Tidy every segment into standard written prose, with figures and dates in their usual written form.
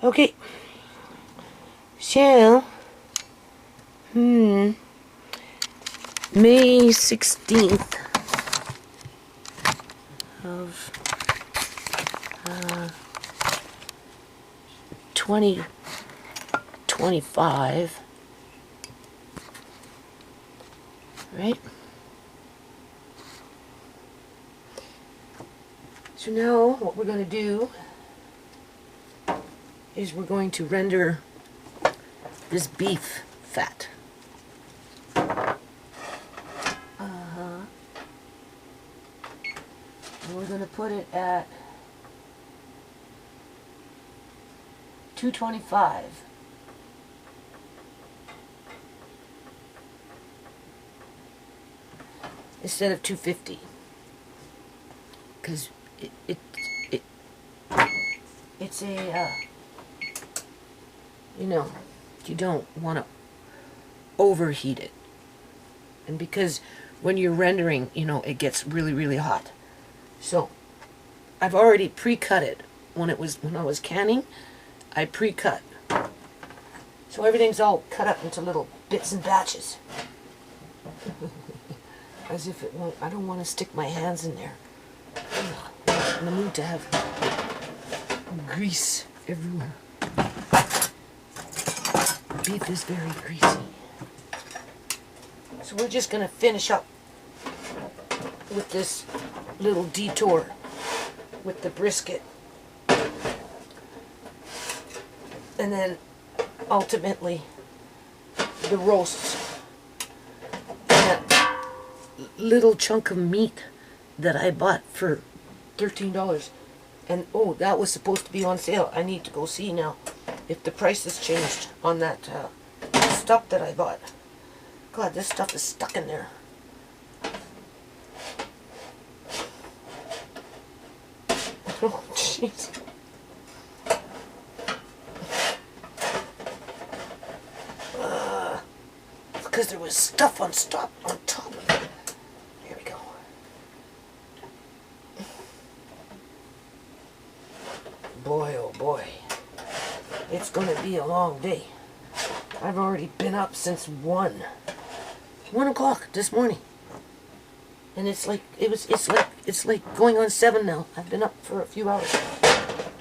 Okay, so, May 16th of 2025, right? So now what we're going to do is we're going to render this beef fat. And we're going to put it at 225. Instead of 250. Because it's a, you don't want to overheat it. And because when you're rendering, it gets really, really hot. So I've already pre-cut it when I was canning. I pre-cut. So everything's all cut up into little bits and batches. As if it won't, I don't want to stick my hands in there. I'm not in the mood to have grease everywhere. Beef is very greasy. So we're just going to finish up with this little detour with the brisket. And then ultimately the roasts. And that little chunk of meat that I bought for $13. And oh, that was supposed to be on sale. I need to go see now if the price has changed on that stuff that I bought. God, this stuff is stuck in there. Oh, jeez. Because there was stuff on top of it. Here we go. Boy, oh boy. It's going to be a long day. I've already been up since 1 o'clock this morning. And it's like going on 7 now. I've been up for a few hours,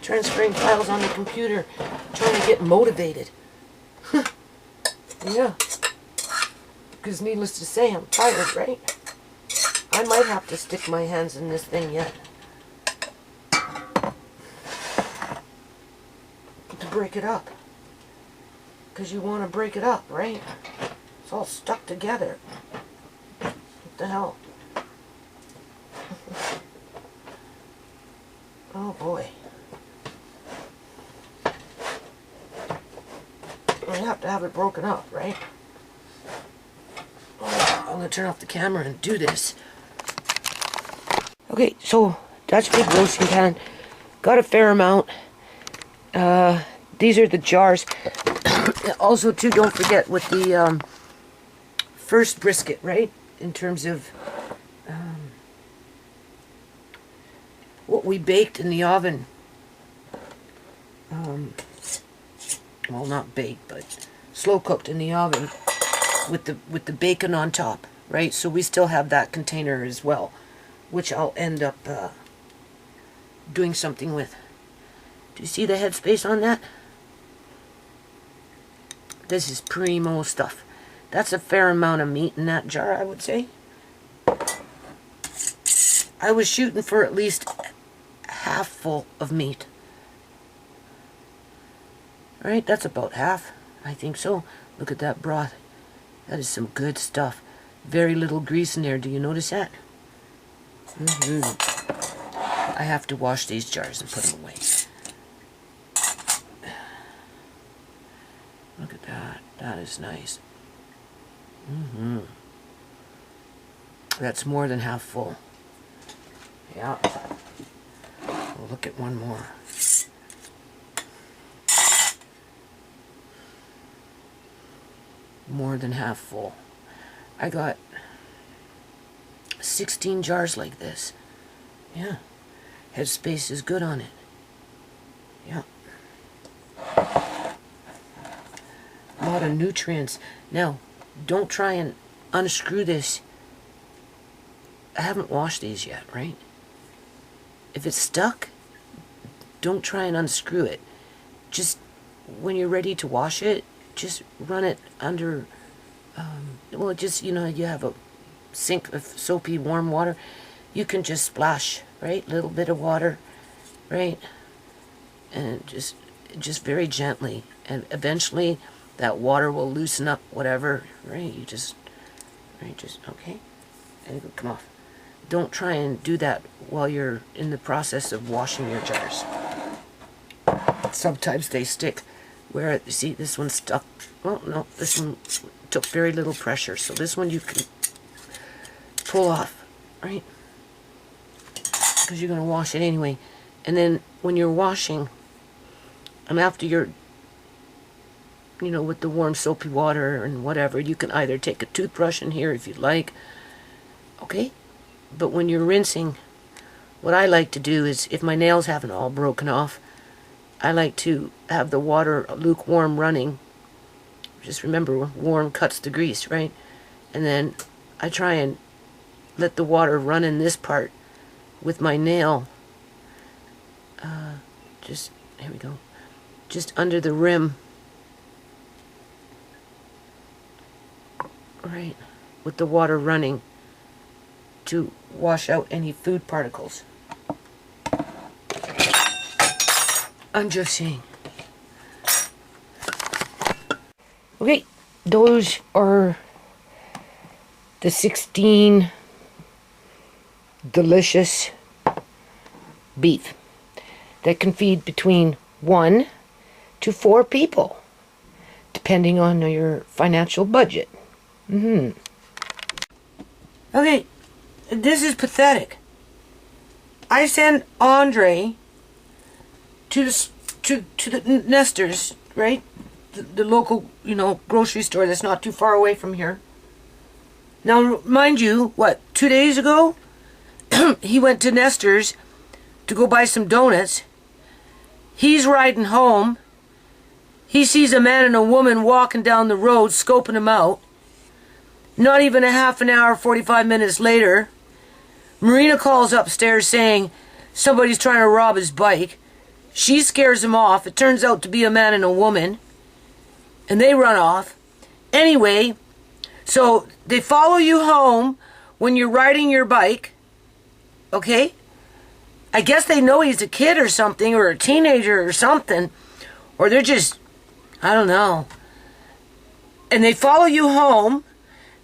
transferring files on the computer, trying to get motivated. Yeah. Because needless to say, I'm tired, right? I might have to stick my hands in this thing yet. To break it up. Because you want to break it up, right? It's all stuck together. What the hell? Oh boy. I have to have it broken up, right? Oh, I'm going to turn off the camera and do this. Okay, so Dutch big roasting pan. Got a fair amount. These are the jars. Also, too, don't forget with the first brisket, right? In terms of what we baked in the oven. Well, not baked, but slow cooked in the oven with the bacon on top, right? So we still have that container as well, which I'll end up doing something with. Do you see the headspace on that? This is primo stuff. That's a fair amount of meat in that jar, I would say. I was shooting for at least half full of meat. Alright, that's about half. I think so. Look at that broth. That is some good stuff. Very little grease in there. Do you notice that? I have to wash these jars and put them away. Look at that. That is nice. That's more than half full. Yeah. We'll look at one more. More than half full. I got 16 jars like this. Yeah. Headspace is good on it. Yeah. lot of nutrients. Now, don't try and unscrew this. I haven't washed these yet, right? If it's stuck, don't try and unscrew it. Just when you're ready to wash it, just run it under, well, just, you have a sink of soapy warm water. You can just splash, right? Little bit of water, right? And just very gently. And eventually that water will loosen up whatever, right? Okay? And it'll come off. Don't try and do that while you're in the process of washing your jars. Sometimes they stick. Where, you see, this one stuck. Well, no, this one took very little pressure. So this one you can pull off, right? Because you're going to wash it anyway. And then when you're washing, and after you're, with the warm soapy water and whatever, you can either take a toothbrush in here if you'd like. Okay? But when you're rinsing, what I like to do is, if my nails haven't all broken off, I like to have the water lukewarm running. Just remember, warm cuts the grease, right? And then I try and let the water run in this part with my nail. Here we go. Just under the rim. Right. With the water running to wash out any food particles. I'm just saying. Okay, those are the 16 delicious beef that can feed between 1 to 4 people, depending on your financial budget. Okay, this is pathetic. I sent Andre to the Nesters, right? The local, grocery store that's not too far away from here. Now, mind you, 2 days ago, he went to Nesters to go buy some donuts. He's riding home. He sees a man and a woman walking down the road, scoping him out. Not even a half an hour, 45 minutes later, Marina calls upstairs saying somebody's trying to rob his bike. She scares him off. It turns out to be a man and a woman. And they run off. Anyway, so they follow you home when you're riding your bike. Okay? I guess they know he's a kid or something, or a teenager or something. Or they're just, I don't know. And they follow you home.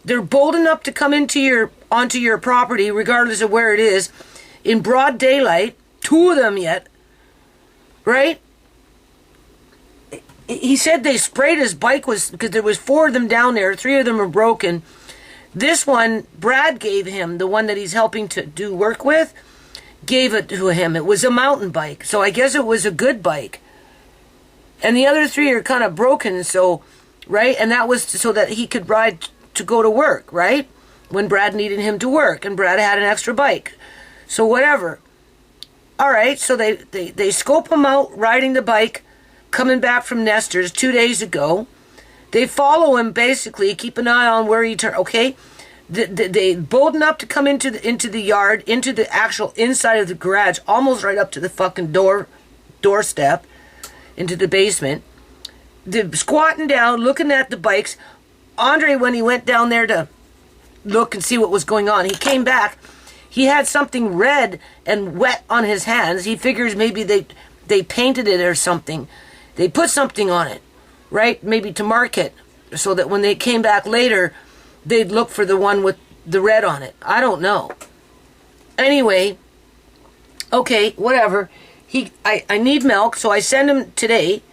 They're bold enough to come onto your property, regardless of where it is, in broad daylight. 2 of them yet. Right? He said they sprayed his bike because there was 4 of them down there. 3 of them are broken. This one, Brad gave him, the one that he's helping to do work with, gave it to him. It was a mountain bike, so I guess it was a good bike. And the other 3 are kind of broken, so, right? And that was so that he could ride to go to work, right? When Brad needed him to work, and Brad had an extra bike. So whatever. All right, so they scope him out riding the bike, coming back from Nesters 2 days ago. They follow him, basically, keep an eye on where he turns, okay? They bold enough to come into the yard, into the actual inside of the garage, almost right up to the fucking doorstep, into the basement. They're squatting down, looking at the bikes. Andre, when he went down there to look and see what was going on, he came back. He had something red and wet on his hands. He figures maybe they painted it or something. They put something on it, right? Maybe to mark it, so that when they came back later, they'd look for the one with the red on it. I don't know. Anyway, okay, whatever. I need milk, so I send him today,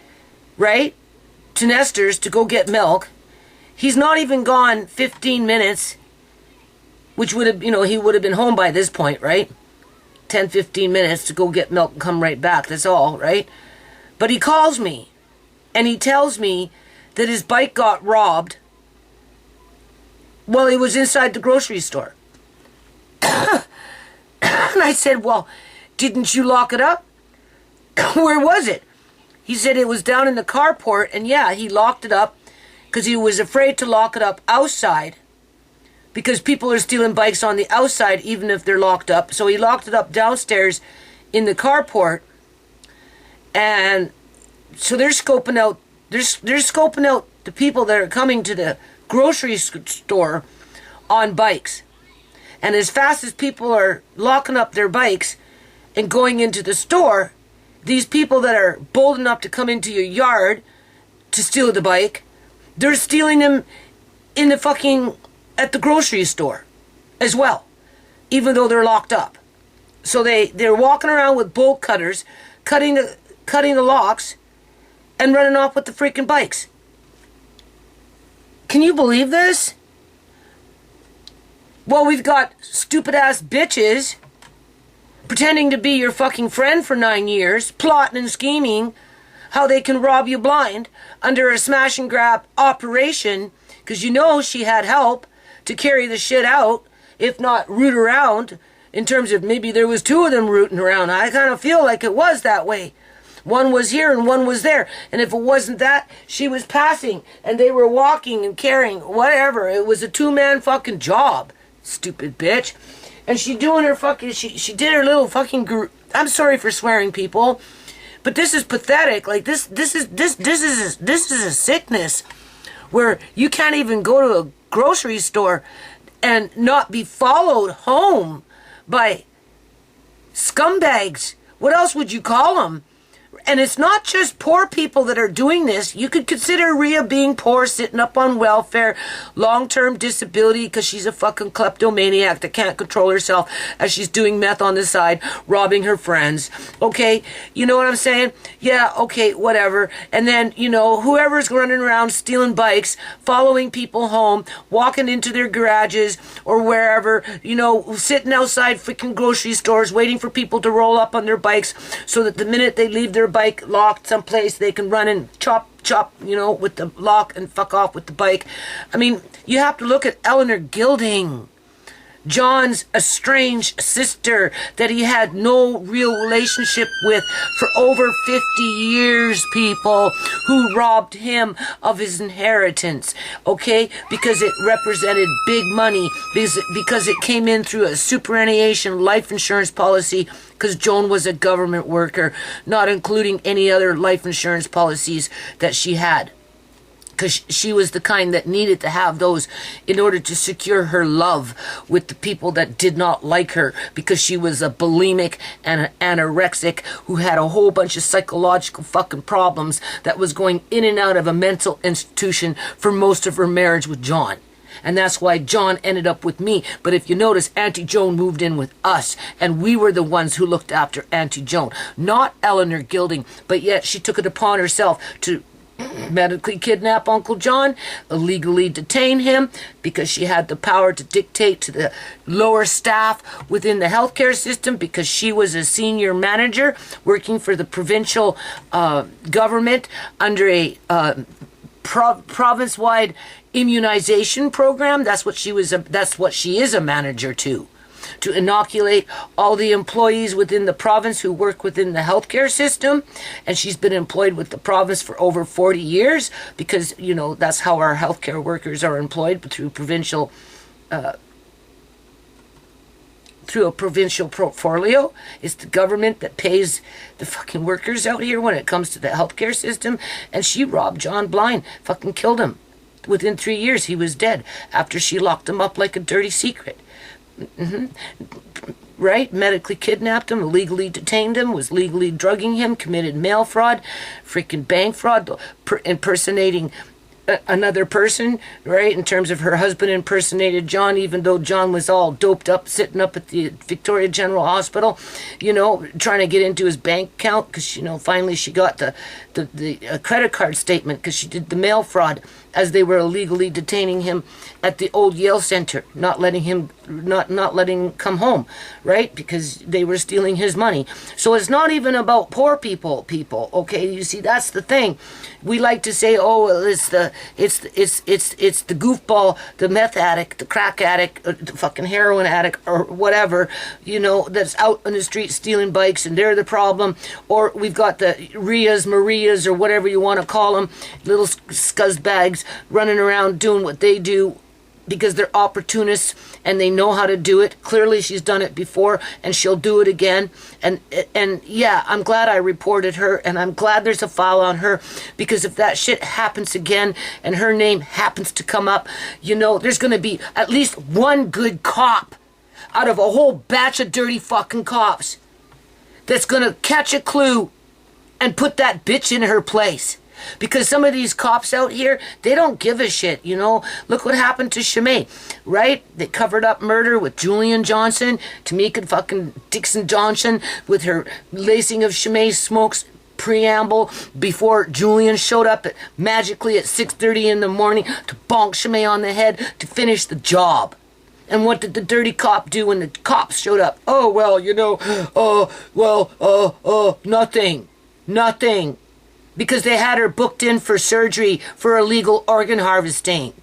right, to Nesters to go get milk. He's not even gone 15 minutes, which would have, he would have been home by this point, right? 10, 15 minutes to go get milk and come right back. That's all, right? But he calls me, and he tells me that his bike got robbed while he was inside the grocery store. And I said, well, didn't you lock it up? Where was it? He said it was down in the carport, and yeah, he locked it up. because he was afraid to lock it up outside because people are stealing bikes on the outside even if they're locked up. So he locked it up downstairs in the carport. And so they're scoping out the people that are coming to the grocery store on bikes. And as fast as people are locking up their bikes and going into the store, these people that are bold enough to come into your yard to steal the bike, they're stealing them in the at the grocery store as well, even though they're locked up. So they're walking around with bolt cutters, cutting the locks and running off with the freaking bikes. Can you believe this? Well, we've got stupid ass bitches pretending to be your fucking friend for 9 years, plotting and scheming how they can rob you blind under a smash and grab operation, because you know she had help to carry the shit out, if not root around, in terms of maybe there was two of them rooting around. I kind of feel like it was that way. One was here and one was there. And if it wasn't that, she was passing and they were walking and carrying, whatever. It was a two-man fucking job. Stupid bitch. And she doing her fucking, she did her little fucking, I'm sorry for swearing, people, but this is pathetic. Like this is a sickness where you can't even go to a grocery store and not be followed home by scumbags. What else would you call them? And it's not just poor people that are doing this. You could consider Rhea being poor, sitting up on welfare, long-term disability because she's a fucking kleptomaniac that can't control herself as she's doing meth on the side, robbing her friends. Okay? You know what I'm saying? Yeah, okay, whatever. And then, you know, whoever's running around stealing bikes, following people home, walking into their garages or wherever, you know, sitting outside freaking grocery stores waiting for people to roll up on their bikes so that the minute they leave their bike locked someplace they can run and chop, you know, with the lock and fuck off with the bike. I mean, you have to look at Eleanor Gilding, John's estranged sister that he had no real relationship with for over 50 years, people, who robbed him of his inheritance, okay? Because it represented big money, because it came in through a superannuation life insurance policy, because Joan was a government worker, not including any other life insurance policies that she had. Because she was the kind that needed to have those in order to secure her love with the people that did not like her, because she was a bulimic and an anorexic who had a whole bunch of psychological fucking problems that was going in and out of a mental institution for most of her marriage with John. And that's why John ended up with me. But if you notice, Auntie Joan moved in with us, and we were the ones who looked after Auntie Joan, not Eleanor Gilding. But yet she took it upon herself to medically kidnap Uncle John, illegally detain him, because she had the power to dictate to the lower staff within the healthcare system, because she was a senior manager working for the provincial government under a province-wide immunization program. That's what she was. That's what she is a manager to inoculate all the employees within the province who work within the healthcare system. And she's been employed with the province for over 40 years, because, you know, that's how our healthcare workers are employed, through provincial through a provincial portfolio. It's the government that pays the fucking workers out here when it comes to the healthcare system. And she robbed John blind, fucking killed him. Within 3 years, he was dead after she locked him up like a dirty secret. Right? Medically kidnapped him, illegally detained him, was legally drugging him, committed mail fraud, freaking bank fraud, impersonating another person, right? In terms of her husband impersonated John, even though John was all doped up, sitting up at the Victoria General Hospital, you know, trying to get into his bank account, because, you know, finally she got the credit card statement, because she did the mail fraud as they were illegally detaining him at the old Yale Center, not letting him come home, right? Because they were stealing his money. So it's not even about poor people, okay? You see, that's the thing. We like to say, oh, well, it's the It's the goofball, the meth addict, the crack addict, the fucking heroin addict, or whatever, that's out on the street stealing bikes, and they're the problem. Or we've got the Marias, or whatever you want to call them, little scuzzbags running around doing what they do because they're opportunists and they know how to do it. Clearly she's done it before and she'll do it again. And yeah, I'm glad I reported her, and I'm glad there's a file on her, because if that shit happens again and her name happens to come up, there's going to be at least one good cop out of a whole batch of dirty fucking cops that's going to catch a clue and put that bitch in her place. Because some of these cops out here, they don't give a shit, Look what happened to Shimei, right? They covered up murder with Julian Johnson, Tamika fucking Dixon Johnson, with her lacing of Shimei Smoke's preamble before Julian showed up magically at 6:30 in the morning to bonk Shimei on the head to finish the job. And what did the dirty cop do when the cops showed up? Oh, well, nothing. Because they had her booked in for surgery for illegal organ harvesting.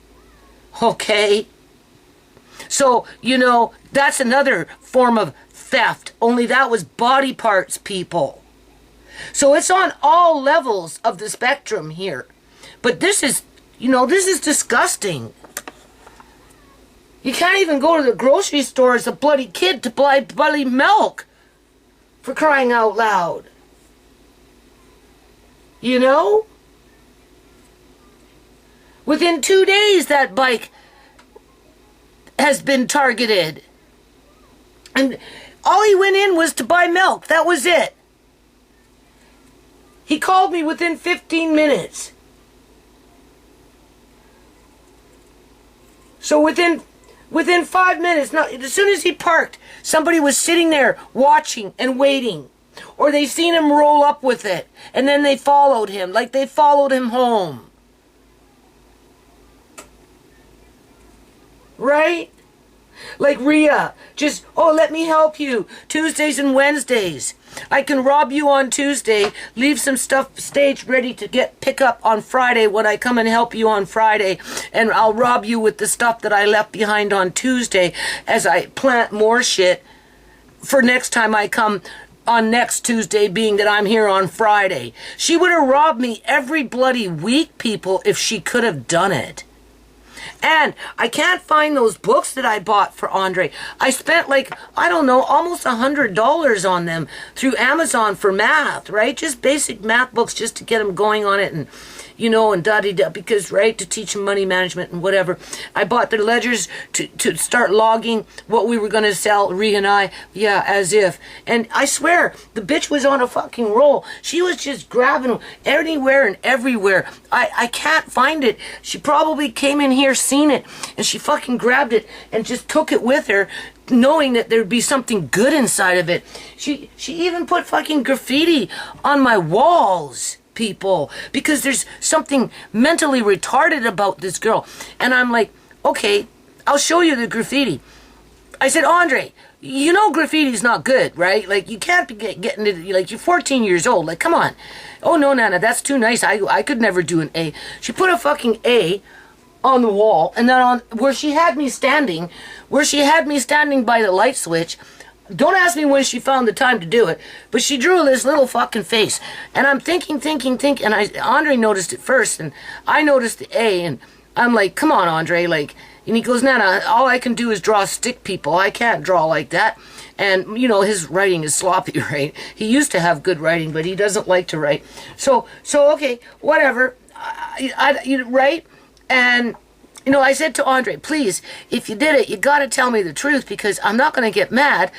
Okay? So, that's another form of theft. Only that was body parts, people. So it's on all levels of the spectrum here. But this is disgusting. You can't even go to the grocery store as a bloody kid to buy bloody milk. For crying out loud. Within 2 days, that bike has been targeted. And all he went in was to buy milk. That was it. He called me within 15 minutes. So within 5 minutes, as soon as he parked, somebody was sitting there watching and waiting. Or they seen him roll up with it, and then they followed him, like they followed him home. Right? Like Rhea, just, let me help you. Tuesdays and Wednesdays. I can rob you on Tuesday, leave some stuff staged ready to pick up on Friday when I come and help you on Friday, and I'll rob you with the stuff that I left behind on Tuesday as I plant more shit for next time I come on next Tuesday, being that I'm here on Friday. She would have robbed me every bloody week, people, if she could have done it. And I can't find those books that I bought for Andre. I spent almost $100 on them through Amazon for math, right? Just basic math books just to get him going on it, and and da-de-da, because, right, to teach him money management and whatever. I bought the ledgers to start logging what we were going to sell, Rhea and I, as if. And I swear, the bitch was on a fucking roll. She was just grabbing them anywhere and everywhere. I can't find it. She probably came in here, seen it, and she fucking grabbed it and just took it with her, knowing that there'd be something good inside of it. She even put fucking graffiti on my walls, people, because there's something mentally retarded about this girl. And I'm like, okay, I'll show you the graffiti. I said, Andre, graffiti's not good, right? Like, you can't be getting it, you're 14 years old. Like, come on. Oh, no, Nana, that's too nice. I could never do an A. She put a fucking A on the wall, and then where she had me standing by the light switch. Don't ask me when she found the time to do it, but she drew this little fucking face. And I'm thinking, and Andre noticed it first, and I noticed the A, and I'm like, come on, Andre, and he goes, Nana, all I can do is draw stick people. I can't draw like that. And, his writing is sloppy, right? He used to have good writing, but he doesn't like to write. So okay, whatever, right? And I said to Andre, please, if you did it, you got to tell me the truth, because I'm not going to get mad.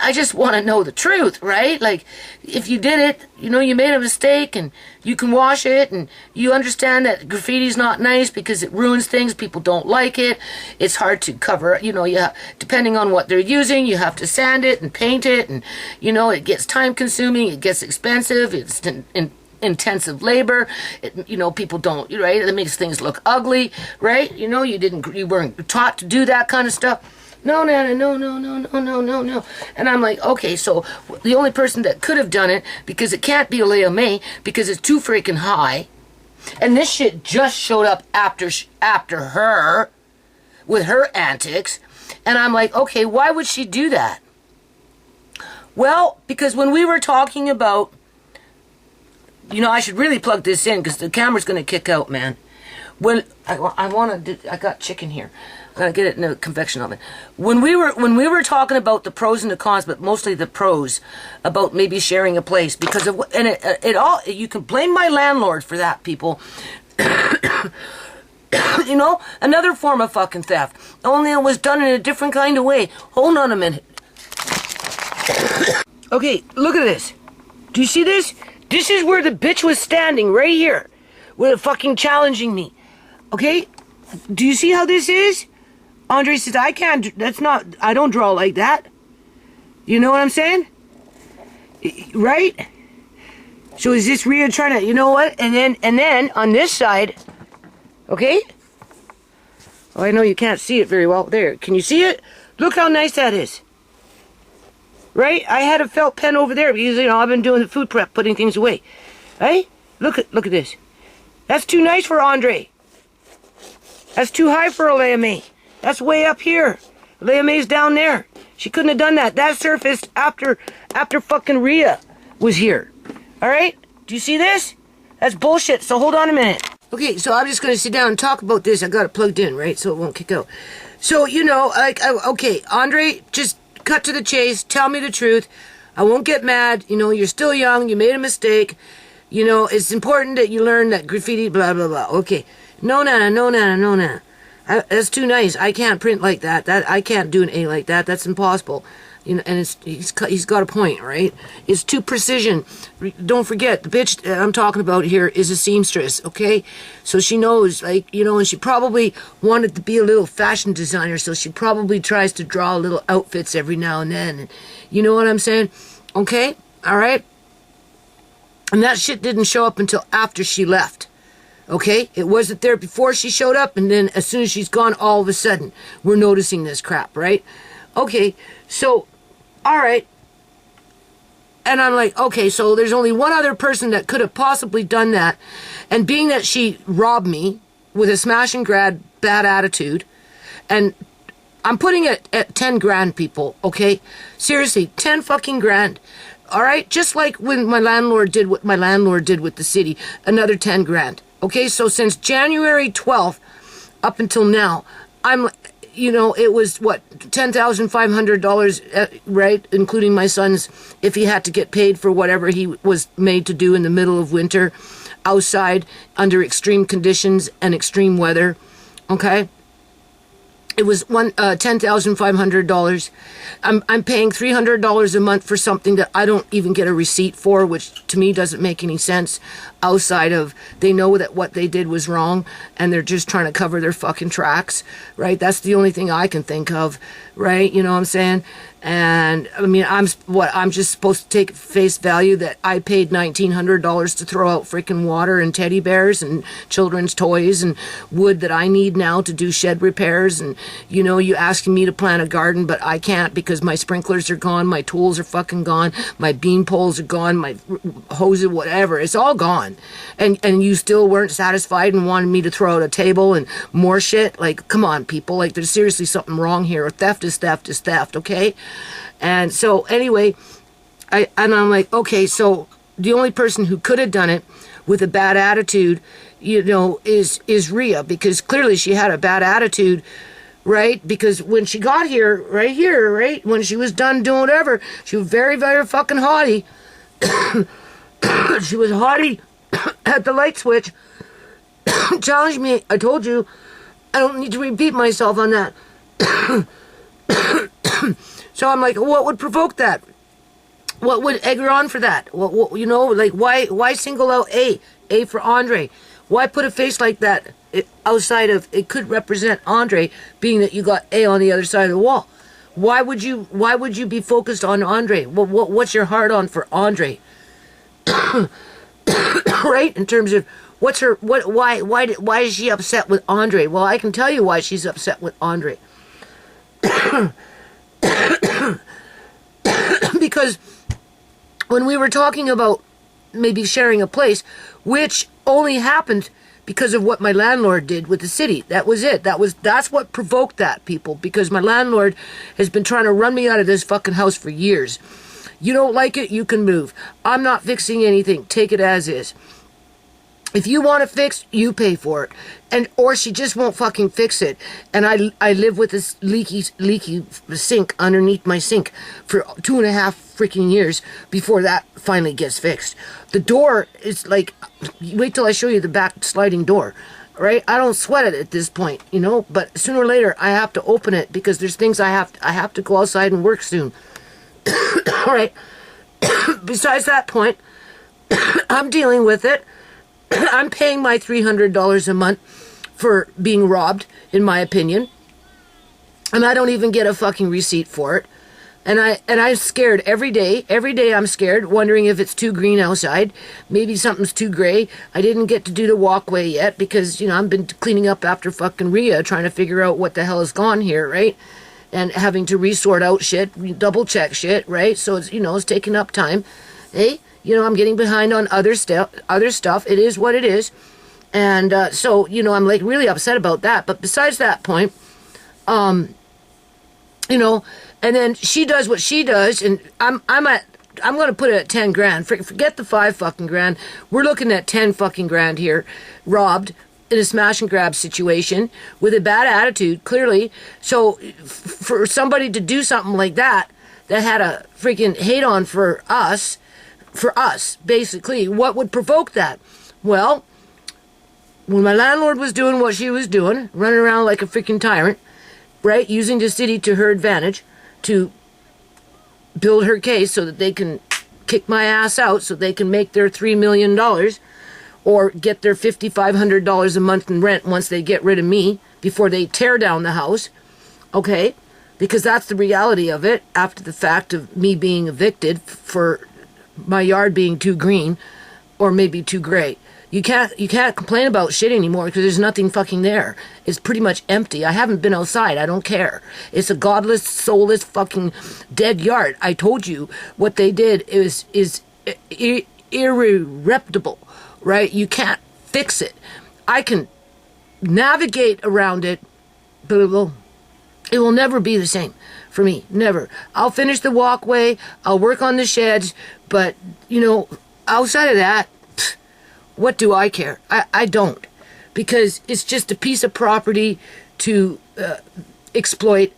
I just want to know the truth, right? Like, if you did it, you made a mistake, and you can wash it, and you understand that graffiti's not nice because it ruins things. People don't like it. It's hard to cover, depending on what they're using, you have to sand it and paint it, and, it gets time consuming, it gets expensive, it's intensive labor. People don't, right? It makes things look ugly, right? You weren't taught to do that kind of stuff. No, Nana, no. And I'm like, okay, so the only person that could have done it, because it can't be Leah May, because it's too freaking high, And this shit just showed up after her, with her antics. And I'm like, okay, why would she do that? Well, because when we were talking about, you know, I should really plug this in because the camera's going to kick out, man. When I got chicken here. I gotta get it in the convection oven. When we were talking about the pros and the cons, but mostly the pros, about maybe sharing a place, because of, and it all, you can blame my landlord for that, people. You know, another form of fucking theft. Only it was done in a different kind of way. Hold on a minute. Okay, look at this. Do you see this? This is where the bitch was standing, right here, with fucking challenging me. Okay? Do you see how this is? Andre says, I can't, that's not, I don't draw like that. You know what I'm saying? Right? So is this Rhea trying to, you know what? And then on this side, okay? Oh, I know you can't see it very well. There, can you see it? Look how nice that is. Right? I had a felt pen over there because, you know, I've been doing the food prep, putting things away. Right? Look at this. That's too nice for Andre. That's too high for Alea May. That's way up here. Alea May's down there. She couldn't have done that. That surfaced after fucking Rhea was here. Alright? Do you see this? That's bullshit, so hold on a minute. Okay, so I'm just going to sit down and talk about this. I got it plugged in, right? So it won't kick out. So, you know, like, okay, Andre, just cut to the chase. Tell me the truth. I won't get mad. You know, you're still young. You made a mistake. You know, it's important that you learn that graffiti, blah, blah, blah. Okay. No, Nana, no, Nana, no, Nana. That's too nice. I can't print like that. I can't do an A like that. That's impossible. You know, and he's got a point, right? It's too precision. Don't forget, the bitch that I'm talking about here is a seamstress, okay? So she knows, like, you know, and she probably wanted to be a little fashion designer, so she probably tries to draw little outfits every now and then. And you know what I'm saying? Okay? All right? And that shit didn't show up until after she left. Okay? It wasn't there before she showed up, and then as soon as she's gone, all of a sudden, we're noticing this crap, right? Okay, so, alright. And I'm like, okay, so there's only one other person that could have possibly done that, and being that she robbed me with a smash and grab bad attitude, and I'm putting it at 10 grand, people, okay? Seriously, 10 fucking grand. Alright? Just like when my landlord did what my landlord did with the city, another 10 grand. Okay, so since January 12th up until now, I'm, you know, it was, what, $10,500, right? Including my son's, if he had to get paid for whatever he was made to do in the middle of winter, outside, under extreme conditions and extreme weather, okay? It was $10,500. I'm paying $300 a month for something that I don't even get a receipt for, which to me doesn't make any sense outside of they know that what they did was wrong and they're just trying to cover their fucking tracks, right? That's the only thing I can think of, right? You know what I'm saying? And I mean, I'm just supposed to take face value that I paid $1,900 to throw out freaking water and teddy bears and children's toys and wood that I need now to do shed repairs. And, you know, you asking me to plant a garden, but I can't because my sprinklers are gone, my tools are fucking gone, my bean poles are gone, my hoses, whatever. It's all gone. And you still weren't satisfied and wanted me to throw out a table and more shit? Like, come on, people. Like, there's seriously something wrong here. Theft is theft is theft, okay? And so anyway, I'm like, okay, so the only person who could have done it with a bad attitude, you know, is Rhea, because clearly she had a bad attitude, right? Because when she got here, right, when she was done doing whatever, she was very, very fucking haughty. She was haughty at the light switch. Challenged me. I told you, I don't need to repeat myself on that. So I'm like, what would provoke that? What would egg her on for that? What, you know, like, why single out A for Andre? Why put a face like that outside of, it could represent Andre, being that you got A on the other side of the wall? Why would you be focused on Andre? What's your heart on for Andre? Right? In terms of, why is she upset with Andre? Well, I can tell you why she's upset with Andre. Because when we were talking about maybe sharing a place, which only happened because of what my landlord did with the city. That was it. That's what provoked that, people, because my landlord has been trying to run me out of this fucking house for years. You don't like it, you can move. I'm not fixing anything. Take it as is. If you want it fixed, you pay for it. Or she just won't fucking fix it. And I live with this leaky sink underneath my sink for 2.5 freaking years before that finally gets fixed. The door is like, wait till I show you the back sliding door, right? I don't sweat it at this point, you know, but sooner or later I have to open it because there's things I have to go outside and work soon. All right. Besides that point, I'm dealing with it. I'm paying my $300 a month for being robbed, in my opinion. And I don't even get a fucking receipt for it. And I'm scared every day. Every day I'm scared, wondering if it's too green outside. Maybe something's too gray. I didn't get to do the walkway yet because, you know, I've been cleaning up after fucking Rhea, trying to figure out what the hell has gone here, right? And having to resort out shit, double check shit, right? So it's, you know, it's taking up time. Hey? You know, I'm getting behind on other stuff. It is what it is. And so, you know, I'm like really upset about that. But besides that point, you know, and then she does what she does, and I'm going to put it at 10 grand. Forget the 5 fucking grand. We're looking at 10 fucking grand here, robbed in a smash and grab situation with a bad attitude, clearly. So for somebody to do something like that had a freaking hate on for us, basically, what would provoke that? Well, when my landlord was doing what she was doing, running around like a freaking tyrant, right, using the city to her advantage to build her case so that they can kick my ass out, so they can make their $3 million or get their $5,500 a month in rent once they get rid of me before they tear down the house, okay? Because that's the reality of it after the fact of me being evicted for my yard being too green or maybe too gray. You can't complain about shit anymore because there's nothing fucking there. It's pretty much empty. I haven't been outside. I don't care. It's a godless, soulless, fucking dead yard. I told you what they did is irreparable, right? You can't fix it. I can navigate around it, but it will never be the same for me. Never. I'll finish the walkway. I'll work on the sheds. But, you know, outside of that, what do I care? I don't. Because it's just a piece of property to exploit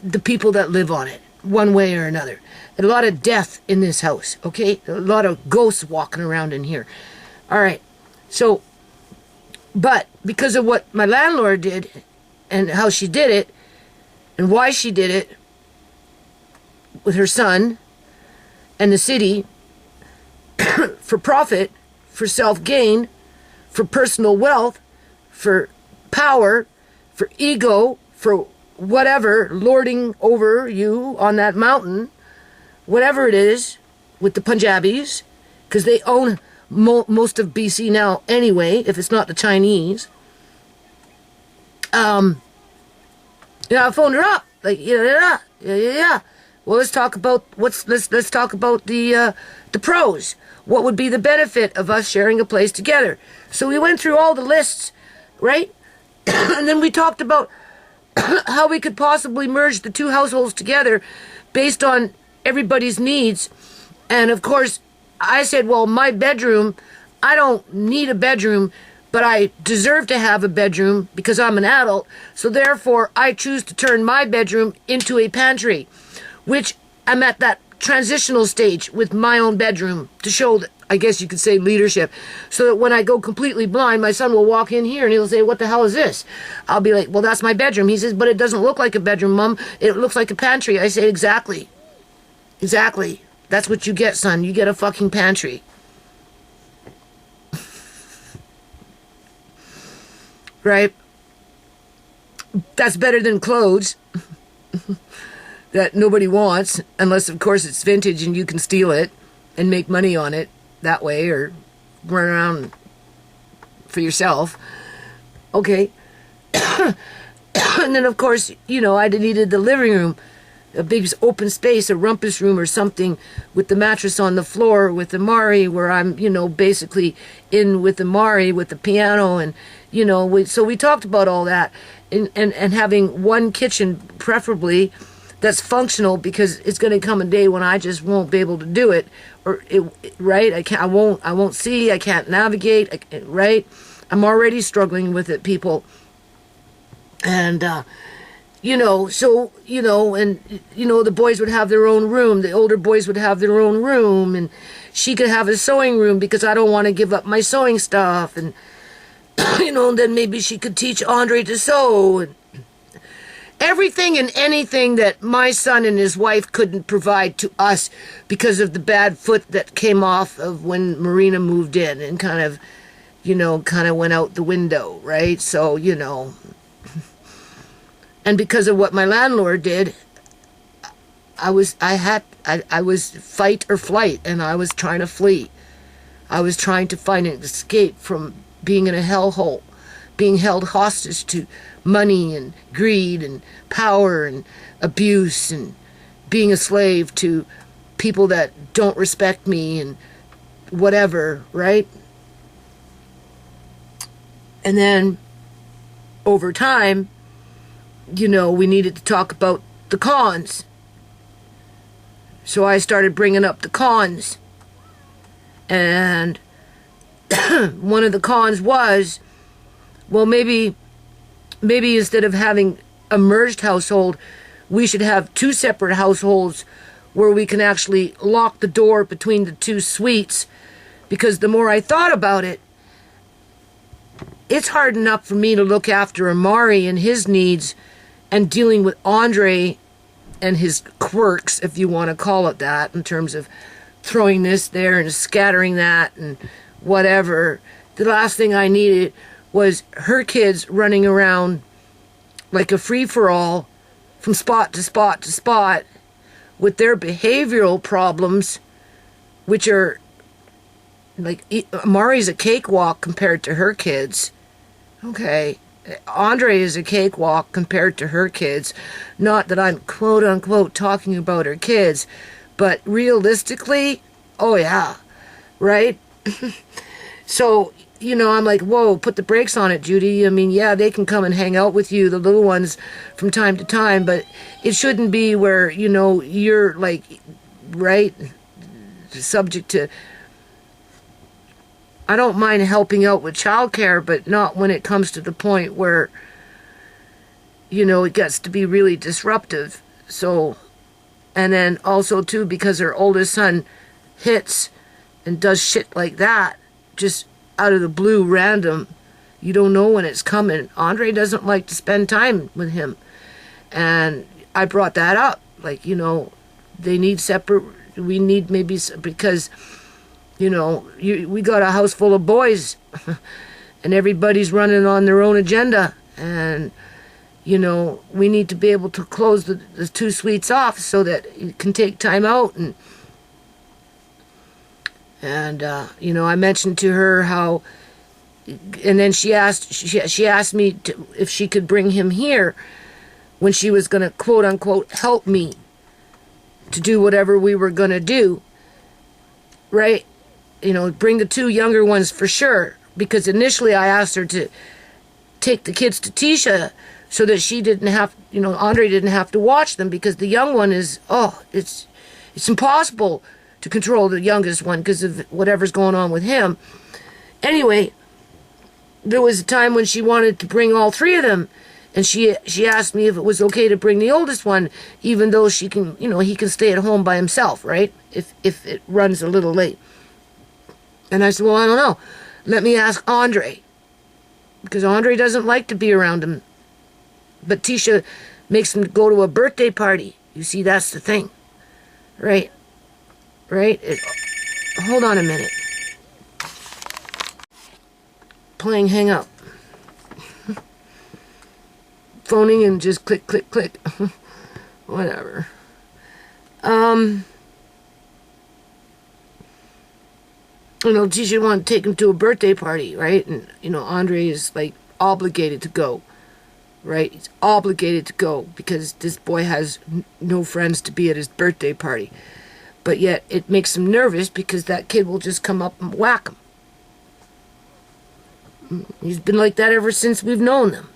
the people that live on it, one way or another. A lot of death in this house, okay? A lot of ghosts walking around in here. All right. So, but because of what my landlord did and how she did it and why she did it with her son and the city for profit, for self-gain, for personal wealth, for power, for ego, for whatever, lording over you on that mountain, whatever it is, with the Punjabis, because they own most of BC now anyway, if it's not the Chinese. I phoned her up, like, yeah. Well, let's talk about let's talk about the pros. What would be the benefit of us sharing a place together? So we went through all the lists, right? And then we talked about how we could possibly merge the two households together based on everybody's needs. And of course, I said, well, my bedroom, I don't need a bedroom, but I deserve to have a bedroom because I'm an adult. So therefore, I choose to turn my bedroom into a pantry, which I'm at that transitional stage with my own bedroom to show that, I guess you could say, leadership, so that when I go completely blind, my son will walk in here and he'll say, what the hell is this? I'll be like, well, that's my bedroom. He says, but it doesn't look like a bedroom, Mom. It looks like a pantry. I say, exactly. That's what you get, son. You get a fucking pantry. Right? That's better than clothes that nobody wants, unless, of course, it's vintage and you can steal it and make money on it that way, or run around for yourself. Okay. And then, of course, you know, I needed the living room a big open space, a rumpus room or something with the mattress on the floor with Amari, where I'm, basically in with Amari with the piano. And, so we talked about all that, and having one kitchen preferably that's functional, because it's going to come a day when I just won't be able to do it, right? I won't see, I can't navigate, right? I'm already struggling with it, people. And, the boys would have their own room. The older boys would have their own room, and she could have a sewing room because I don't want to give up my sewing stuff. And, then maybe she could teach Andre to sew. And everything and anything that my son and his wife couldn't provide to us because of the bad foot that came off of when Marina moved in and kind of went out the window, right? So, and because of what my landlord did, I was fight or flight, and I was trying to flee. I was trying to find an escape from being in a hellhole, being held hostage to money and greed and power and abuse, and being a slave to people that don't respect me and whatever, right? And then over time, we needed to talk about the cons. So I started bringing up the cons. And one of the cons was, well, maybe instead of having a merged household, we should have two separate households where we can actually lock the door between the two suites. Because the more I thought about it, it's hard enough for me to look after Amari and his needs, and dealing with Andre and his quirks, if you want to call it that, in terms of throwing this there and scattering that and whatever. The last thing I needed was her kids running around like a free-for-all from spot to spot to spot with their behavioral problems, which are like, Amari's a cakewalk compared to her kids. Okay. Andre is a cakewalk compared to her kids. Not that I'm quote-unquote talking about her kids, but realistically, oh yeah, right? So, I'm like, whoa, put the brakes on it, Judy. I mean, yeah, they can come and hang out with you, the little ones, from time to time, but it shouldn't be where, you're like, right, subject to... I don't mind helping out with childcare, but not when it comes to the point where, it gets to be really disruptive. So, and then also too, because her oldest son hits and does shit like that, just out of the blue, random. You don't know when it's coming. Andre doesn't like to spend time with him. And I brought that up. Like, they need separate, we need maybe, because... we got a house full of boys and everybody's running on their own agenda, and we need to be able to close the two suites off so that you can take time out. And I mentioned to her how, and then she asked me if she could bring him here when she was going to quote unquote help me to do whatever we were going to do, right? Bring the two younger ones for sure. Because initially I asked her to take the kids to Tisha so that she didn't have, Andre didn't have to watch them, because the young one is, it's impossible to control the youngest one because of whatever's going on with him. Anyway, there was a time when she wanted to bring all three of them, and she asked me if it was okay to bring the oldest one, even though she can, he can stay at home by himself, right? If it runs a little late. And I said, well, I don't know. Let me ask Andre. Because Andre doesn't like to be around him. But Tisha makes him go to a birthday party. You see, that's the thing. Right? Hold on a minute. Playing hang up. Phoning and just click, click, click. Whatever. Tisha wanted to take him to a birthday party, right? And, Andre is, like, obligated to go. right? He's obligated to go because this boy has no friends to be at his birthday party. But yet it makes him nervous because that kid will just come up and whack him. He's been like that ever since we've known him.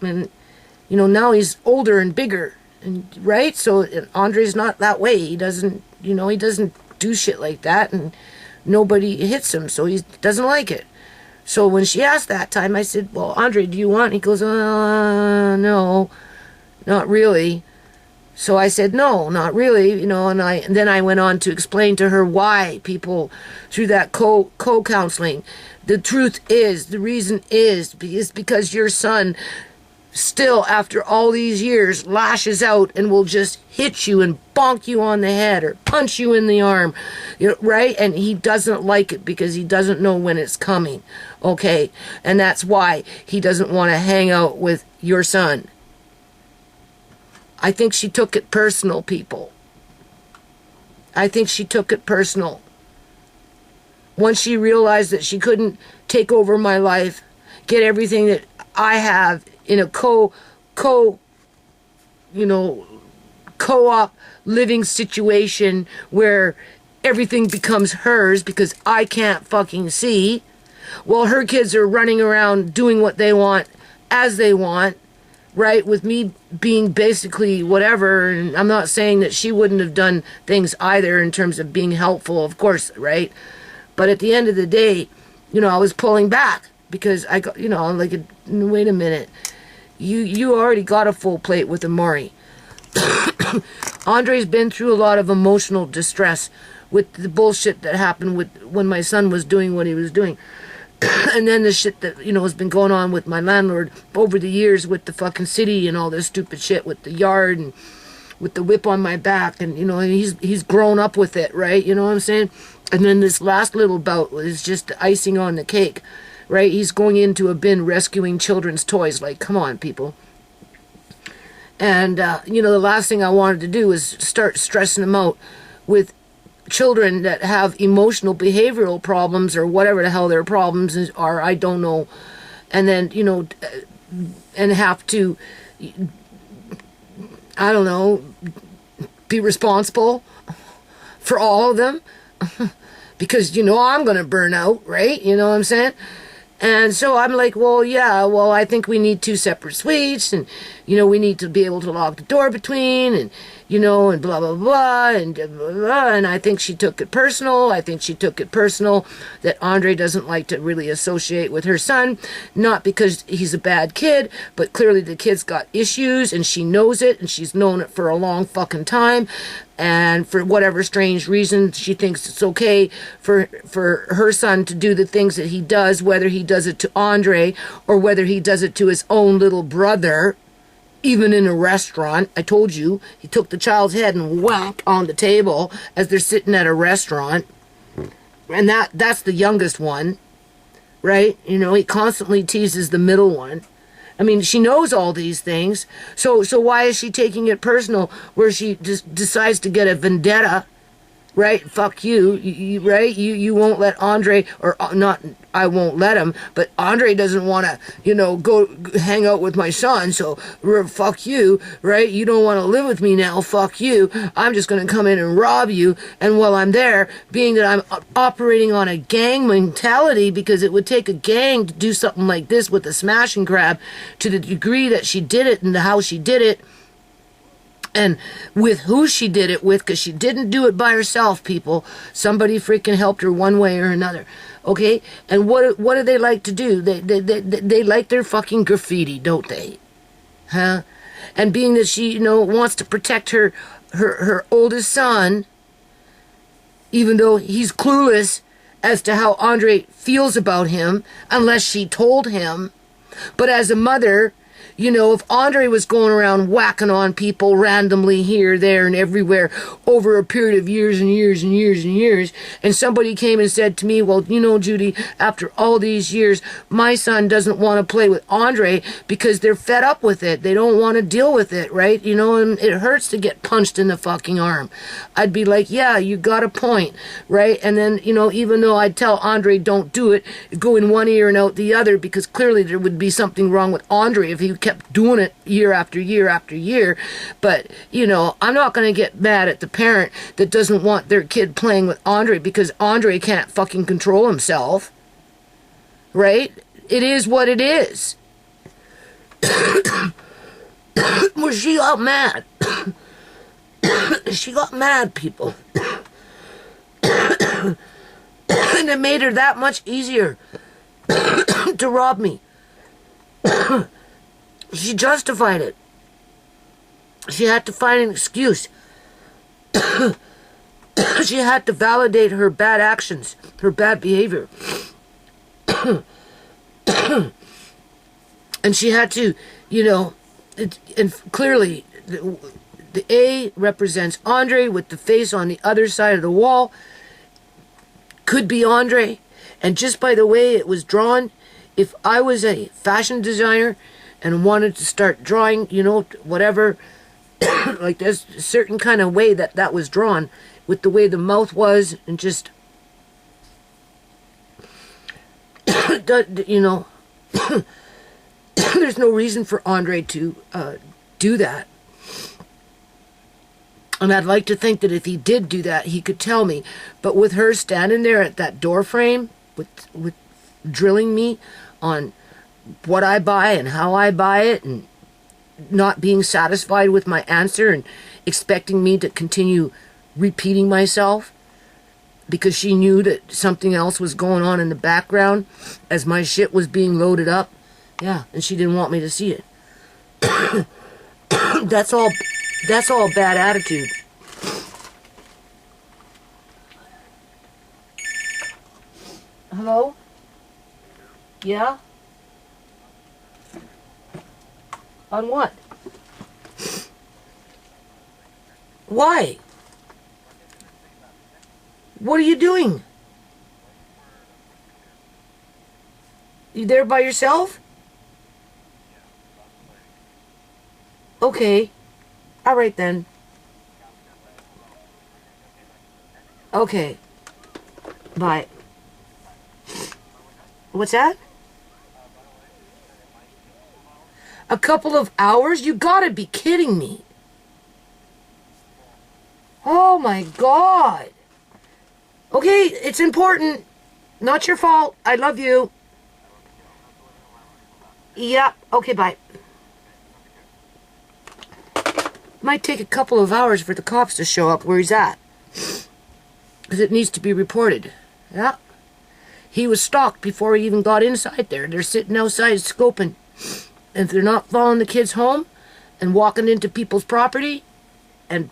And, you know, now he's older and bigger, and right? So Andre's not that way. He doesn't, you know, he doesn't do shit like that, and nobody hits him, so he doesn't like it. So when she asked that time, I said, well, Andre, do you want? He goes, no, not really. So I said, no, not really, you know, and then I went on to explain to her why people, through that co-counseling, the truth is, the reason is because your son still, after all these years, lashes out and will just hit you and bonk you on the head or punch you in the arm, you know, right? And he doesn't like it because he doesn't know when it's coming, okay? And that's why he doesn't want to hang out with your son. I think she took it personal, people. I think she took it personal. Once she realized that she couldn't take over my life, get everything that I have in a co-op living situation where everything becomes hers because I can't fucking see, while her kids are running around doing what they want as they want, right, with me being basically whatever. And I'm not saying that she wouldn't have done things either in terms of being helpful, of course, right? But at the end of the day, you know, I was pulling back because I got, you know, I'm like, wait a minute, you already got a full plate with Amari. Andre's been through a lot of emotional distress with the bullshit that happened with when my son was doing what he was doing. And then the shit that, you know, has been going on with my landlord over the years with the fucking city and all this stupid shit with the yard and with the whip on my back. And, you know, he's grown up with it, right? You know what I'm saying? And then this last little bout is just the icing on the cake, right? He's going into a bin rescuing children's toys. Like, come on, people. And, you know, the last thing I wanted to do was start stressing him out with children that have emotional behavioral problems or whatever the hell their problems are, I don't know. And then, you know, and have to, I don't know, be responsible for all of them because, you know, I'm going to burn out, right? You know what I'm saying? And so I'm like, well, yeah, well, I think we need 2 separate suites, and, you know, we need to be able to lock the door between, and, you know, and blah, blah, blah, and blah, blah, blah. And I think she took it personal. I think she took it personal that Andre doesn't like to really associate with her son, not because he's a bad kid, but clearly the kid's got issues, and she knows it, and she's known it for a long fucking time. And for whatever strange reason, she thinks it's okay for her son to do the things that he does, whether he does it to Andre or whether he does it to his own little brother, even in a restaurant. I told you, he took the child's head and whacked on the table as they're sitting at a restaurant. And that's the youngest one, right? You know, he constantly teases the middle one. I mean, she knows all these things, so why is she taking it personal where she just decides to get a vendetta, right? Fuck you, right? You won't let Andre, or not, I won't let him, but Andre doesn't want to, you know, go hang out with my son, so fuck you, right? You don't want to live with me now, fuck you. I'm just going to come in and rob you, and while I'm there, being that I'm operating on a gang mentality, because it would take a gang to do something like this with a smash and grab to the degree that she did it and how she did it, and with who she did it with, because she didn't do it by herself, people. Somebody freaking helped her one way or another. Okay? And what do they like to do? They like their fucking graffiti, don't they? Huh? And being that she, you know, wants to protect her oldest son, even though he's clueless as to how Andre feels about him, unless she told him. But as a mother, you know, if Andre was going around whacking on people randomly here, there, and everywhere over a period of years and years and years and years, and somebody came and said to me, well, you know, Judy, after all these years, my son doesn't want to play with Andre because they're fed up with it. They don't want to deal with it, right? You know, and it hurts to get punched in the fucking arm. I'd be like, yeah, you got a point, right? And then, you know, even though I'd tell Andre, don't do it, go in one ear and out the other, because clearly there would be something wrong with Andre if he you kept doing it year after year after year. But, you know, I'm not going to get mad at the parent that doesn't want their kid playing with Andre because Andre can't fucking control himself. Right? It is what it is. Well, she got mad. She got mad, people. And it made her that much easier to rob me. She justified it. She had to find an excuse. She had to validate her bad actions, her bad behavior. And she had to, you know, and clearly the A represents Andre with the face on the other side of the wall. Could be Andre. And just by the way it was drawn, if I was a fashion designer and wanted to start drawing, you know, whatever, like there's a certain kind of way that was drawn with the way the mouth was and just, you know, there's no reason for Andre to do that. And I'd like to think that if he did do that, he could tell me. But with her standing there at that door frame, with drilling me on what I buy and how I buy it, and not being satisfied with my answer and expecting me to continue repeating myself because she knew that something else was going on in the background as my shit was being loaded up. Yeah, and she didn't want me to see it. That's all bad attitude. Hello? Yeah? On what? Why? What are you doing? You there by yourself? Okay. All right then. Okay. Bye. What's that? A couple of hours? You gotta be kidding me. Oh my God. Okay, it's important. Not your fault. I love you. Yeah, okay, bye. Might take a couple of hours for the cops to show up where he's at. Because it needs to be reported. Yeah. He was stalked before he even got inside there. They're sitting outside scoping. And if they're not following the kids home and walking into people's property and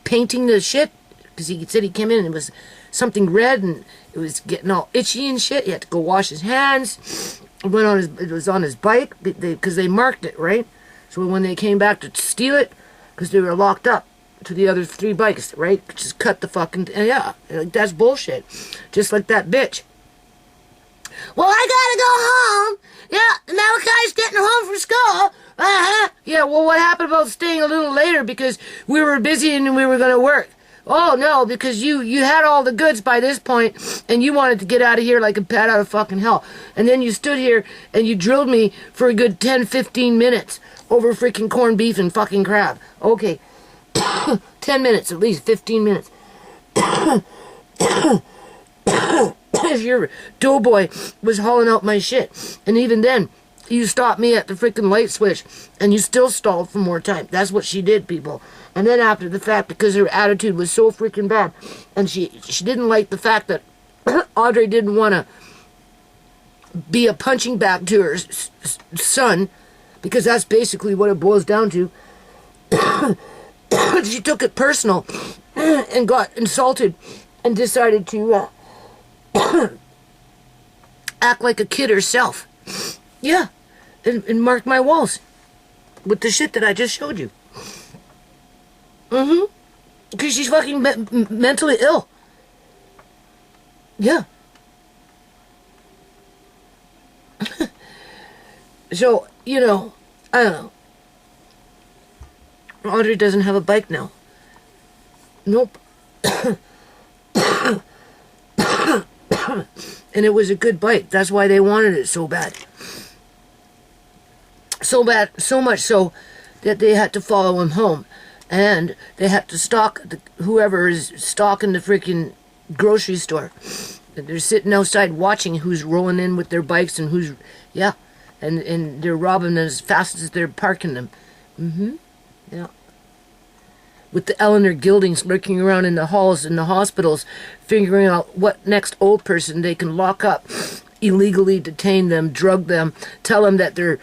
painting the shit, because he said he came in and it was something red and it was getting all itchy and shit. He had to go wash his hands. It was on his bike because they marked it, right? So when they came back to steal it, because they were locked up to the other 3 bikes, right? Just cut the fucking, yeah, like that's bullshit. Just like that bitch. Well, I gotta go home. Yeah, Malachi's getting home from school. Yeah, well, what happened about staying a little later because we were busy and we were gonna work? Oh, no, because you had all the goods by this point and you wanted to get out of here like a bat out of fucking hell. And then you stood here and you drilled me for a good 10, 15 minutes over freaking corned beef and fucking crab. Okay. 10 minutes, at least 15 minutes. If your doughboy was hauling out my shit. And even then, you stopped me at the freaking light switch and you still stalled for more time. That's what she did, people. And then after the fact, because her attitude was so freaking bad, and she didn't like the fact that Audrey didn't want to be a punching bag to her son, because that's basically what it boils down to. She took it personal and got insulted and decided to act like a kid herself. Yeah, and mark my walls with the shit that I just showed you. Because she's fucking mentally ill. Yeah. So, you know, I don't know. Audrey doesn't have a bike now. Nope. And it was a good bike. That's why they wanted it so bad. So bad, so much so that they had to follow him home. And they had to stalk whoever is stalking the freaking grocery store. They're sitting outside watching who's rolling in with their bikes and who's, yeah. And they're robbing them as fast as they're parking them. Yeah. With the Eleanor Gildings lurking around in the halls in the hospitals, figuring out what next old person they can lock up, illegally detain them, drug them, tell them that they're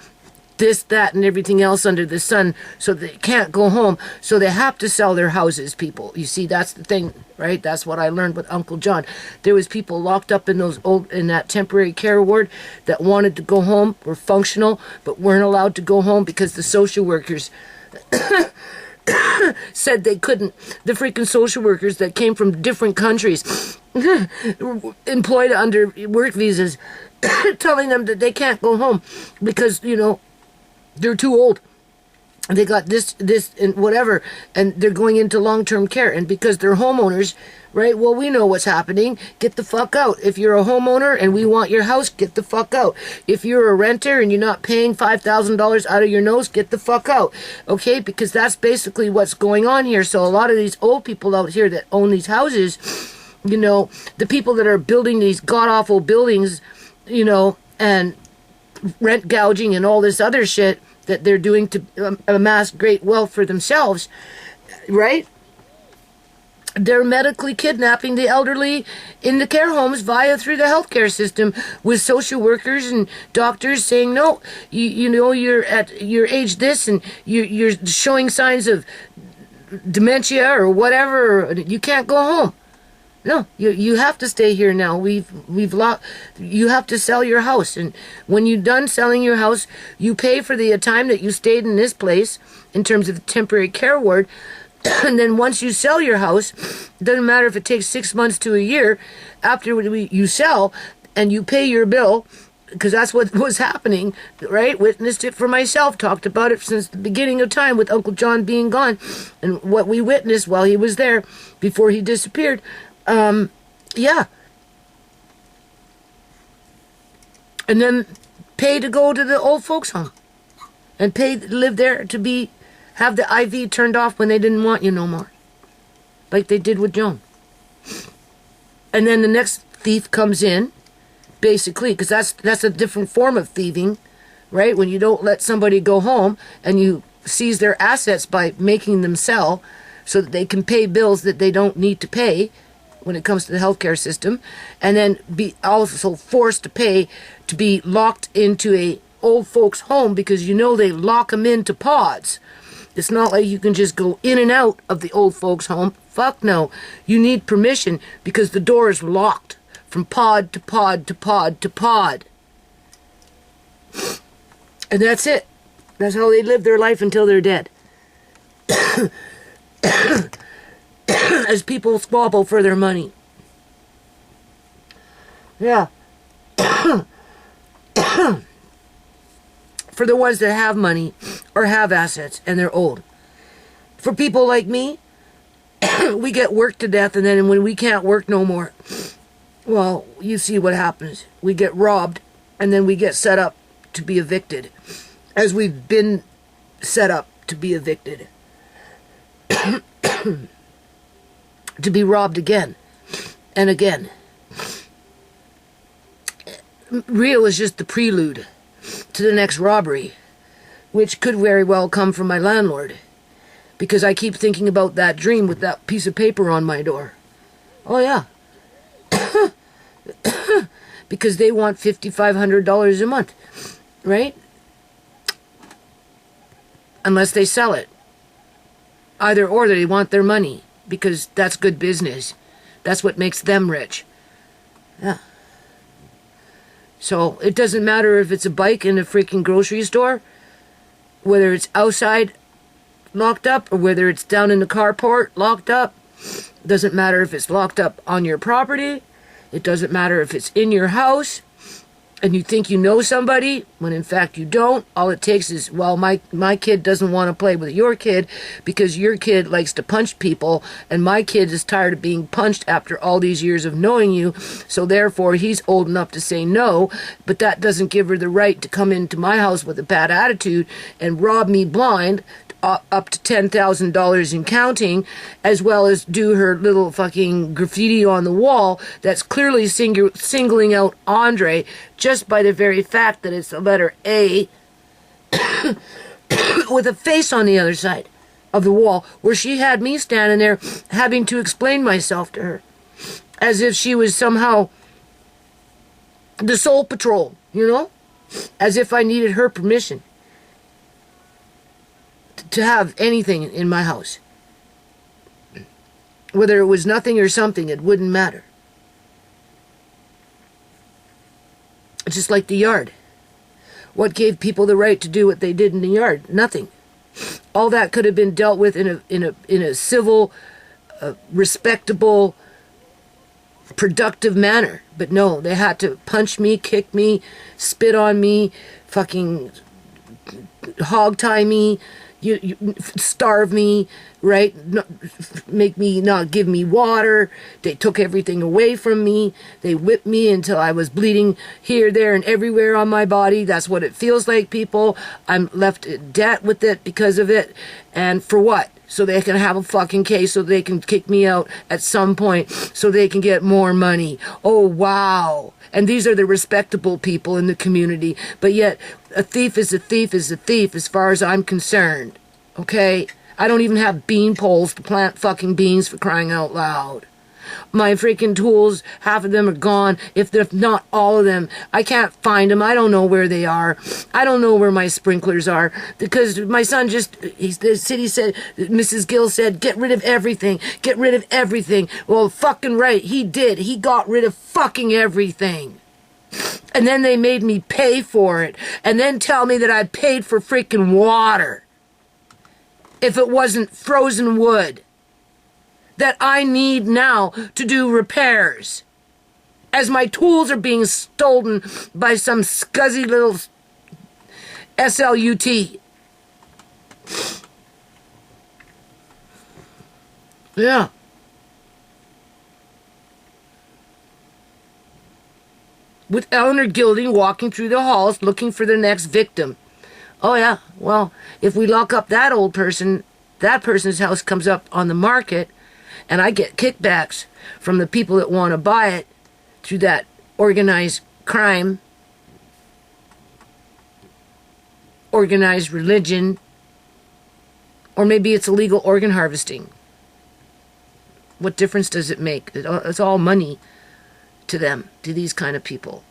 this, that, and everything else under the sun, so they can't go home, so they have to sell their houses, people. You see, that's the thing, right? That's what I learned with Uncle John. There was people locked up in that temporary care ward that wanted to go home, were functional, but weren't allowed to go home because the social workers said they couldn't. The freaking social workers that came from different countries, employed under work visas, telling them that they can't go home because, they're too old. They got this, and whatever, and they're going into long-term care. And because they're homeowners, right? Well, we know what's happening. Get the fuck out. If you're a homeowner and we want your house, get the fuck out. If you're a renter and you're not paying $5,000 out of your nose, get the fuck out. Okay? Because that's basically what's going on here. So a lot of these old people out here that own these houses, the people that are building these god-awful buildings, and rent gouging and all this other shit that they're doing to amass great wealth for themselves, right? They're medically kidnapping the elderly in the care homes through the healthcare system, with social workers and doctors saying, no, you're at your age this and you're showing signs of dementia or whatever, or you can't go home. No, you have to stay here now. You have to sell your house, and when you're done selling your house, you pay for the time that you stayed in this place in terms of the temporary care ward. And then once you sell your house, it doesn't matter if it takes 6 months to a year after you sell, and you pay your bill, because that's what was happening, right? Witnessed it for myself, talked about it since the beginning of time with Uncle John being gone, and what we witnessed while he was there before he disappeared. Yeah. And then pay to go to the old folks home. And pay to live there to have the IV turned off when they didn't want you no more. Like they did with Joan. And then the next thief comes in, basically, because that's a different form of thieving, right? When you don't let somebody go home and you seize their assets by making them sell so that they can pay bills that they don't need to pay when it comes to the healthcare system, and then be also forced to pay to be locked into a old folks home, because they lock them into pods. It's not like you can just go in and out of the old folks home. Fuck no. You need permission, because the door is locked from pod to pod to pod to pod. And that's it. That's how they live their life until they're dead. As people squabble for their money. Yeah. For the ones that have money or have assets and they're old. For people like me, we get worked to death, and then when we can't work no more, well, you see what happens. We get robbed, and then we get set up to be evicted, as we've been set up to be evicted. To be robbed again and again. Rio is just the prelude to the next robbery, which could very well come from my landlord, because I keep thinking about that dream with that piece of paper on my door. Oh yeah. Because they want $5,500 a month, right? Unless they sell it. Either or, they want their money, because that's good business. That's what makes them rich. Yeah. So it doesn't matter if it's a bike in a freaking grocery store, whether it's outside locked up or whether it's down in the carport locked up. It doesn't matter if it's locked up on your property. It doesn't matter if it's in your house. and you think you know somebody when in fact you don't. All it takes is, well, my kid doesn't want to play with your kid because your kid likes to punch people, and my kid is tired of being punched after all these years of knowing you, so therefore he's old enough to say no, but that doesn't give her the right to come into my house with a bad attitude and rob me blind up to $10,000 and counting, as well as do her little fucking graffiti on the wall that's clearly singling out Andre just by the very fact that it's the letter A with a face on the other side of the wall, where she had me standing there having to explain myself to her as if she was somehow the Soul Patrol, you know? As if I needed her permission to have anything in my house. Whether it was nothing or something, it wouldn't matter. It's just like the yard. What gave people the right to do what they did in the yard? Nothing. All that could have been dealt with in a civil, respectable, productive manner. But no, they had to punch me, kick me, spit on me, fucking hog tie me, you starve me, right? No, make me not give me water. They took everything away from me. They whipped me until I was bleeding here, there, and everywhere on my body. That's what it feels like, people. I'm left in debt with it because of it. And for what? So they can have a fucking case, so they can kick me out at some point, so they can get more money. Oh, wow. And these are the respectable people in the community. But yet, a thief is a thief is a thief as far as I'm concerned. Okay? I don't even have bean poles to plant fucking beans, for crying out loud. My freaking tools, half of them are gone, if not all of them. I can't find them. I don't know where they are. I don't know where my sprinklers are, because my son the city said, Mrs. Gill said, get rid of everything. Get rid of everything. Well, fucking right, he did. He got rid of fucking everything. And then they made me pay for it. And then tell me that I paid for freaking water if it wasn't frozen wood that I need now to do repairs, as my tools are being stolen by some scuzzy little SLUT. Yeah. With Eleanor Gilding walking through the halls looking for the next victim. Oh yeah, well, if we lock up that old person, that person's house comes up on the market, and I get kickbacks from the people that want to buy it through that organized crime, organized religion, or maybe it's illegal organ harvesting. What difference does it make? It's all money to them, to these kind of people.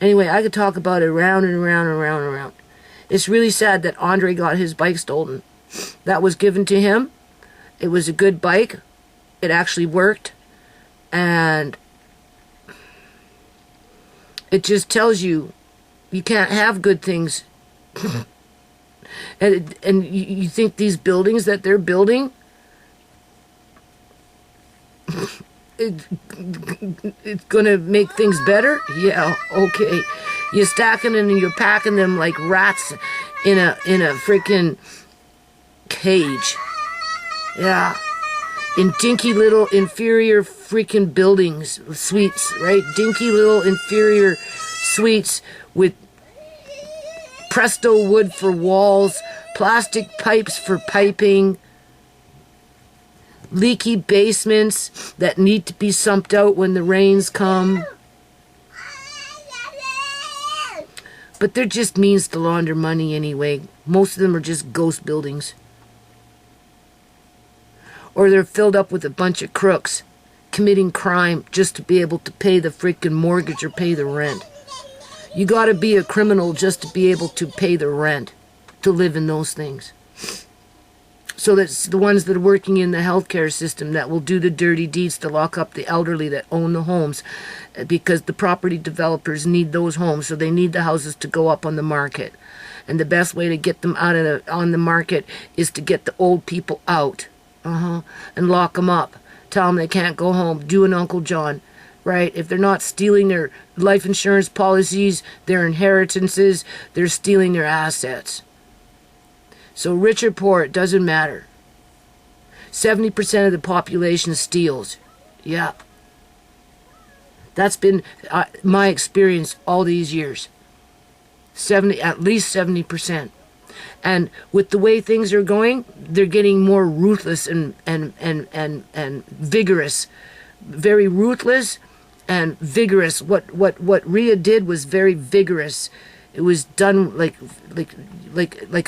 Anyway, I could talk about it around and around and around and around. It's really sad that Andre got his bike stolen. That was given to him. It was a good bike. It actually worked. And it just tells you can't have good things. and you think these buildings that they're building, it's gonna make things better? Yeah, okay. You're stacking them and you're packing them like rats in a freaking cage. Yeah. In dinky little inferior freaking buildings, suites, right? Dinky little inferior suites with Presto wood for walls, plastic pipes for piping, leaky basements that need to be sumped out when the rains come. But they're just means to launder money anyway. Most of them are just ghost buildings. Or they're filled up with a bunch of crooks committing crime just to be able to pay the freaking mortgage or pay the rent. You gotta be a criminal just to be able to pay the rent, to live in those things. So that's the ones that are working in the healthcare system that will do the dirty deeds to lock up the elderly that own the homes, because the property developers need those homes, so they need the houses to go up on the market. And the best way to get them out of on the market is to get the old people out. And lock them up. Tell them they can't go home. Do an Uncle John. right? If they're not stealing their life insurance policies, their inheritances, they're stealing their assets. So rich or poor, it doesn't matter. 70% of the population steals. Yeah. That's been my experience all these years. At least 70%. And with the way things are going, they're getting more ruthless and vigorous. Very ruthless and vigorous. What Rhea did was very vigorous. It was done like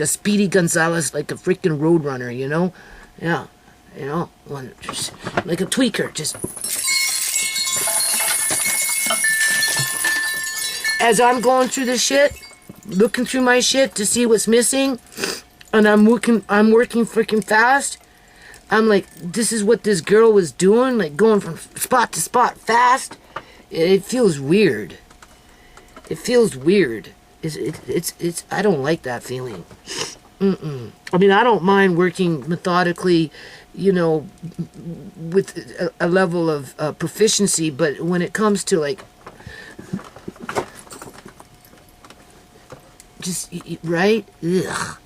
a Speedy Gonzalez, like a freaking roadrunner, you know? Yeah. You know, just like a tweaker, just. As I'm going through the shit, looking through my shit to see what's missing, and I'm working freaking fast. I'm like, this is what this girl was doing, like going from spot to spot fast. It feels weird. It feels weird. It's I don't like that feeling. I mean, I don't mind working methodically, you know, with a level of proficiency, but when it comes to like, just, right? Ugh.